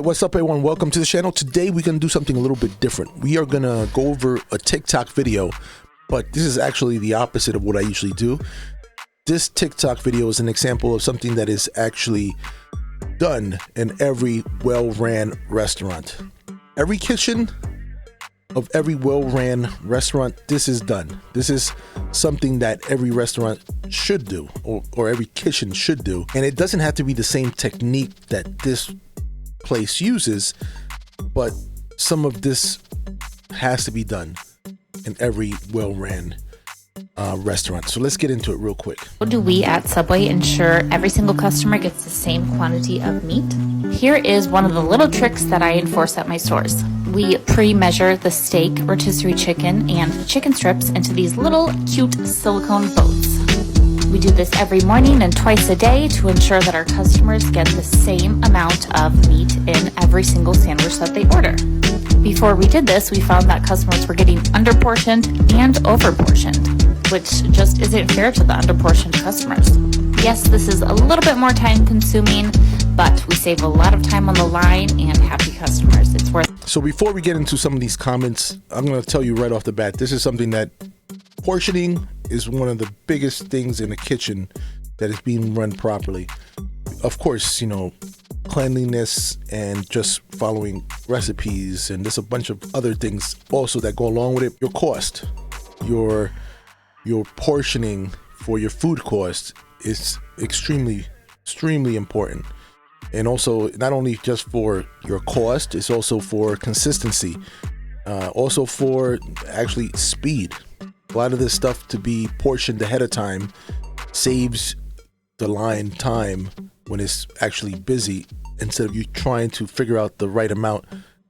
right, what's up everyone? Welcome to the channel. Today we're going to do something a little bit different. We are going to go over a TikTok video, but this is actually the opposite of what I usually do. This TikTok video is an example of something that is actually done in every well-ran restaurant. Every kitchen of every well-ran restaurant, this is done. This is something that every restaurant should do, or every kitchen should do. And it doesn't have to be the same technique that this place uses, but some of this has to be done in every well-ran restaurant. So let's get into it real quick. How do we at Subway ensure every single customer gets the same quantity of meat? Here is one of the little tricks that I enforce at my stores. We pre-measure the steak, rotisserie chicken, and chicken strips into these little cute silicone boats. We do this every morning and twice a day to ensure that our customers get the same amount of meat in every single sandwich that they order. Before we did this, we found that customers were getting underportioned and overportioned, which just isn't fair to the underportioned customers. Yes, this is a little bit more time consuming, but we save a lot of time on the line and happy customers. It's worth it. So before we get into some of these comments, I'm going to tell you right off the bat, this is something that portioning is one of the biggest things in the kitchen that is being run properly. Of course, you know, cleanliness and just following recipes, and there's a bunch of other things also that go along with it. Your cost, your portioning for your food cost is extremely important. And also not only just for your cost, it's also for consistency, also for actually speed. A lot of this stuff to be portioned ahead of time saves the line time when it's actually busy, instead of you trying to figure out the right amount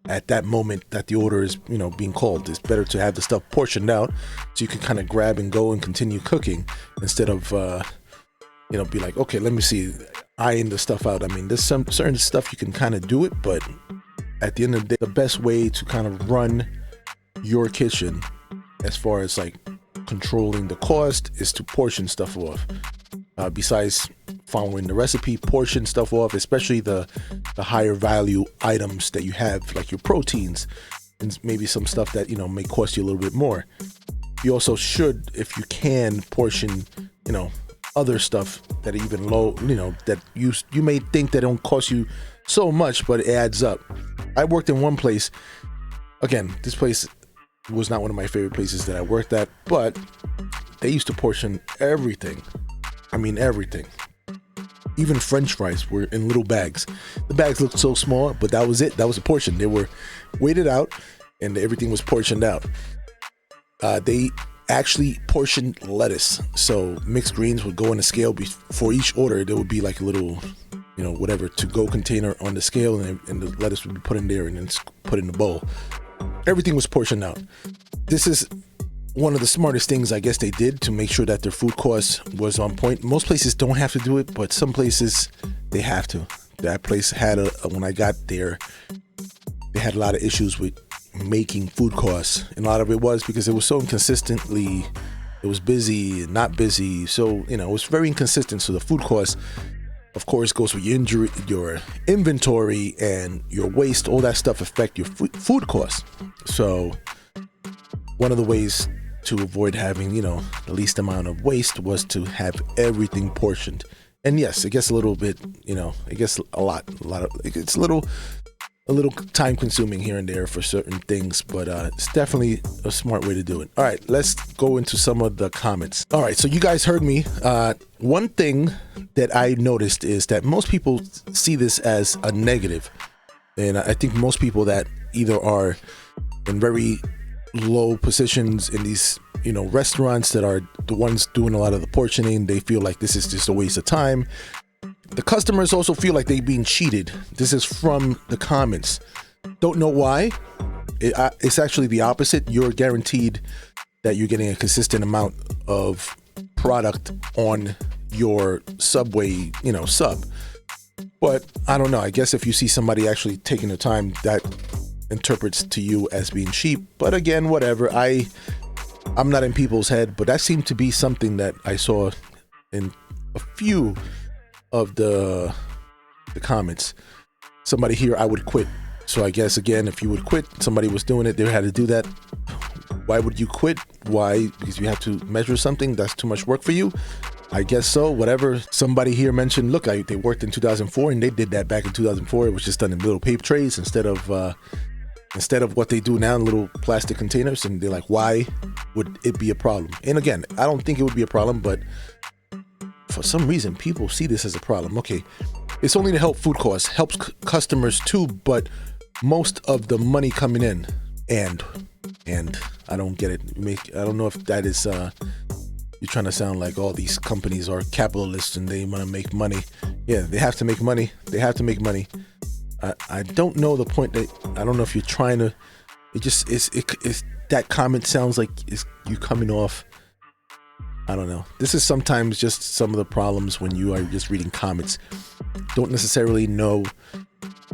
at that moment that the order is, you know, being called. It's better to have the stuff portioned out so you can kind of grab and go and continue cooking, instead of you know, be like, okay, let me see, eyeing the stuff out. I mean, there's some certain stuff you can kind of do it, but at the end of the day, the best way to kind of run your kitchen as far as like controlling the cost is to portion stuff off. Besides following the recipe, portion stuff off, especially the higher value items that you have, like your proteins and maybe some stuff that, you know, may cost you a little bit more. You also should, if you can, portion, you know, other stuff that are even low, you know, that you may think that don't cost you so much, but it adds up. I worked in one place. Again, this place was not one of my favorite places that I worked at, but they used to portion everything. I mean, everything. Even French fries were in little bags. The bags looked so small, but that was it. That was a portion. They were weighted out and everything was portioned out. They actually portioned lettuce. So mixed greens would go on a scale. For each order, there would be like a little, you know, whatever to-go container on the scale, and the lettuce would be put in there and then put in the bowl. Everything was portioned out. This is one of the smartest things I guess they did to make sure that their food cost was on point. Most places don't have to do it, but some places they have to. That place had when I got there, they had a lot of issues with making food costs, and a lot of it was because it was so inconsistently, it was busy and not busy, so you know, it was very inconsistent. So the food cost, of course, goes with your inventory and your waste. All that stuff affect your food costs. So one of the ways to avoid having, you know, the least amount of waste was to have everything portioned. And yes, it gets a little bit, you know, it gets it's a little time consuming here and there for certain things, but it's definitely a smart way to do it. All right, let's go into some of the comments. All right, so you guys heard me. One thing that I noticed is that most people see this as a negative, and I think most people that either are in very low positions in these, you know, restaurants that are the ones doing a lot of the portioning, they feel like this is just a waste of time. The customers also feel like they're being cheated. This is from the comments. Don't know why. It's actually the opposite. You're guaranteed that you're getting a consistent amount of product on your Subway, you know, sub. But I don't know. I guess if you see somebody actually taking the time, that interprets to you as being cheap. But again, whatever. I'm not in people's head, but that seemed to be something that I saw in a few of the comments. somebody here, I would quit. So I guess, again, if you would quit, somebody was doing it, they had to do that. Why would you quit? Why? Because you have to measure something? That's too much work for you? I guess so, whatever. Somebody here mentioned, look, they worked in 2004 and they did that back in 2004. It was just done in little paper trays instead of what they do now in little plastic containers. And they're like, why would it be a problem? And again, I don't think it would be a problem, but for some reason, people see this as a problem. Okay, it's only to help food costs, helps customers too, but most of the money coming in, and I don't get it. I don't know if that is, you're trying to sound like all these companies are capitalists and they want to make money. Yeah, they have to make money. They have to make money. I don't know the point that, I don't know if you're trying to, it's that comment sounds like it's you coming off, I don't know. This is sometimes just some of the problems when you are just reading comments. Don't necessarily know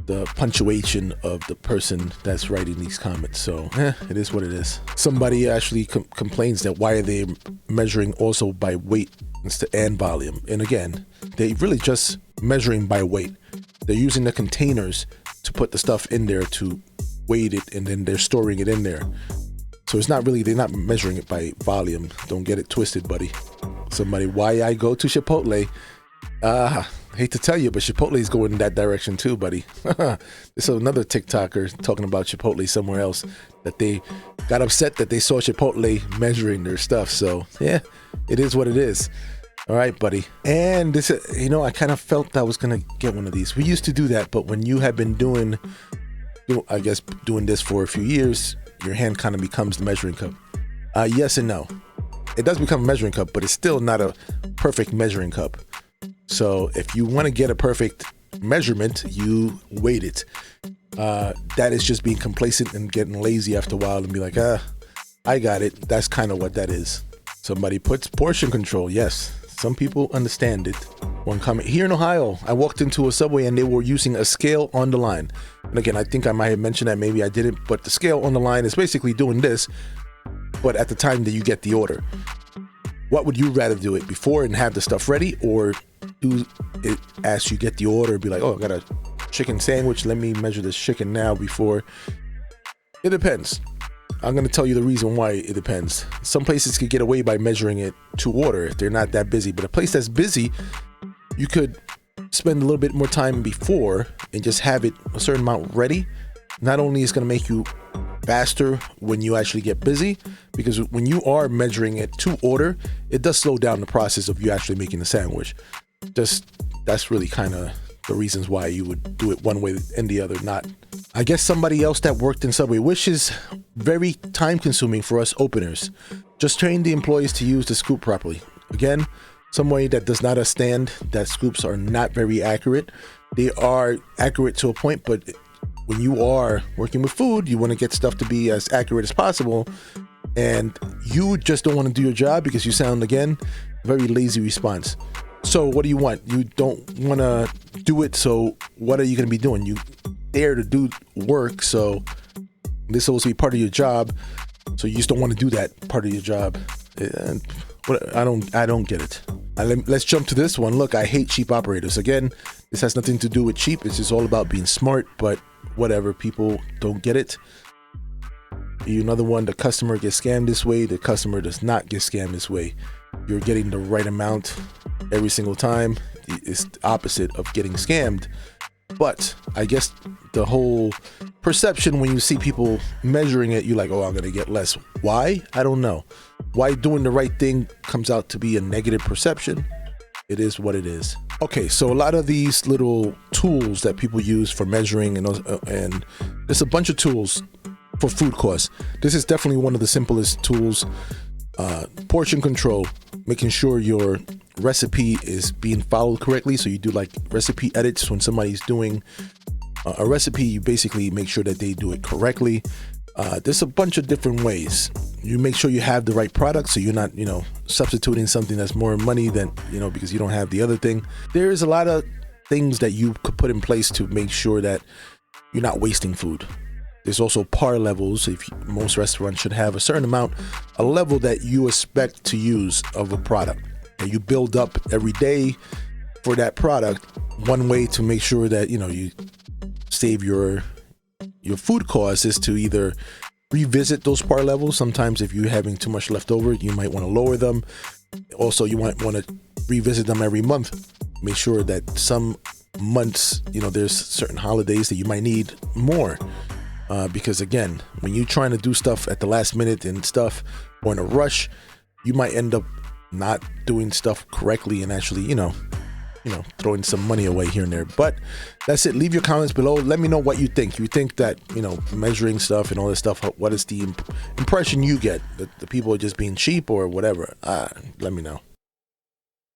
the punctuation of the person that's writing these comments. So it is what it is. Somebody actually complains that why are they measuring also by weight and volume? And again, they really just measuring by weight. They're using the containers to put the stuff in there to weight it, and then they're storing it in there. So it's not really, they're not measuring it by volume. Don't get it twisted, buddy. Somebody, why I go to Chipotle? Hate to tell you, but Chipotle is going in that direction too, buddy. This is another TikToker talking about Chipotle somewhere else, that they got upset that they saw Chipotle measuring their stuff. So yeah, it is what it is. All right, buddy. And this, I kind of felt I was going to get one of these. We used to do that, but when you have been doing this for a few years, your hand kind of becomes the measuring cup. Yes and no. It does become a measuring cup, but it's still not a perfect measuring cup. So if you want to get a perfect measurement, you weight it. That is just being complacent and getting lazy after a while and be like, I got it. That's kind of what that is. Somebody puts portion control. Yes, some people understand it. One comment here in Ohio, I walked into a Subway and they were using a scale on the line. And again, I think I might have mentioned that, maybe I didn't, but the scale on the line is basically doing this, but at the time that you get the order. What would you rather do it before and have the stuff ready, or do it as you get the order, be like, oh, I got a chicken sandwich, let me measure this chicken now before? It depends. I'm going to tell you the reason why it depends. Some places could get away by measuring it to order if they're not that busy, but a place that's busy, you could spend a little bit more time before and just have it a certain amount ready. Not only is it going to make you faster when you actually get busy, because when you are measuring it to order, it does slow down the process of you actually making the sandwich. That's really kind of the reasons why you would do it one way and the other not. I guess somebody else that worked in Subway, which is very time consuming for us openers. Just train the employees to use the scoop properly. Again, some way that does not understand that scoops are not very accurate. They are accurate to a point, but when you are working with food, you want to get stuff to be as accurate as possible, and you just don't want to do your job because you sound, again, very lazy response. So what do you want? You don't want to do it, so what are you going to be doing? You dare to do work, so this is supposed to be part of your job, so you just don't want to do that part of your job. And I don't get it. Let's jump to this one. Look, I hate cheap operators. Again, this has nothing to do with cheap. It's just all about being smart, but whatever, people don't get it. Another one, the customer gets scammed this way. The customer does not get scammed this way. You're getting the right amount every single time. It's the opposite of getting scammed. But I guess the whole perception when you see people measuring it, you're like, oh, I'm going to get less. Why? I don't know. Why doing the right thing comes out to be a negative perception? It is what it is. Okay, so a lot of these little tools that people use for measuring, and there's a bunch of tools for food costs. This is definitely one of the simplest tools. Portion control, making sure your recipe is being followed correctly. So you do like recipe edits when somebody's doing a recipe, you basically make sure that they do it correctly. There's a bunch of different ways. You make sure you have the right product, so you're not, substituting something that's more money than, because you don't have the other thing. There's a lot of things that you could put in place to make sure that you're not wasting food. There's also par levels. Most restaurants should have a certain amount, a level that you expect to use of a product, and you build up every day for that product. One way to make sure that, you save your food costs is to either revisit those par levels. Sometimes if you're having too much left over, you might want to lower them. Also, you might want to revisit them every month. Make sure that some months, there's certain holidays that you might need more. Because again, when you're trying to do stuff at the last minute and stuff, or in a rush, you might end up not doing stuff correctly and actually, throwing some money away here and there. But that's it. Leave your comments below. Let me know what you think. You think that, measuring stuff and all this stuff, what is the impression you get? That the people are just being cheap or whatever? Let me know.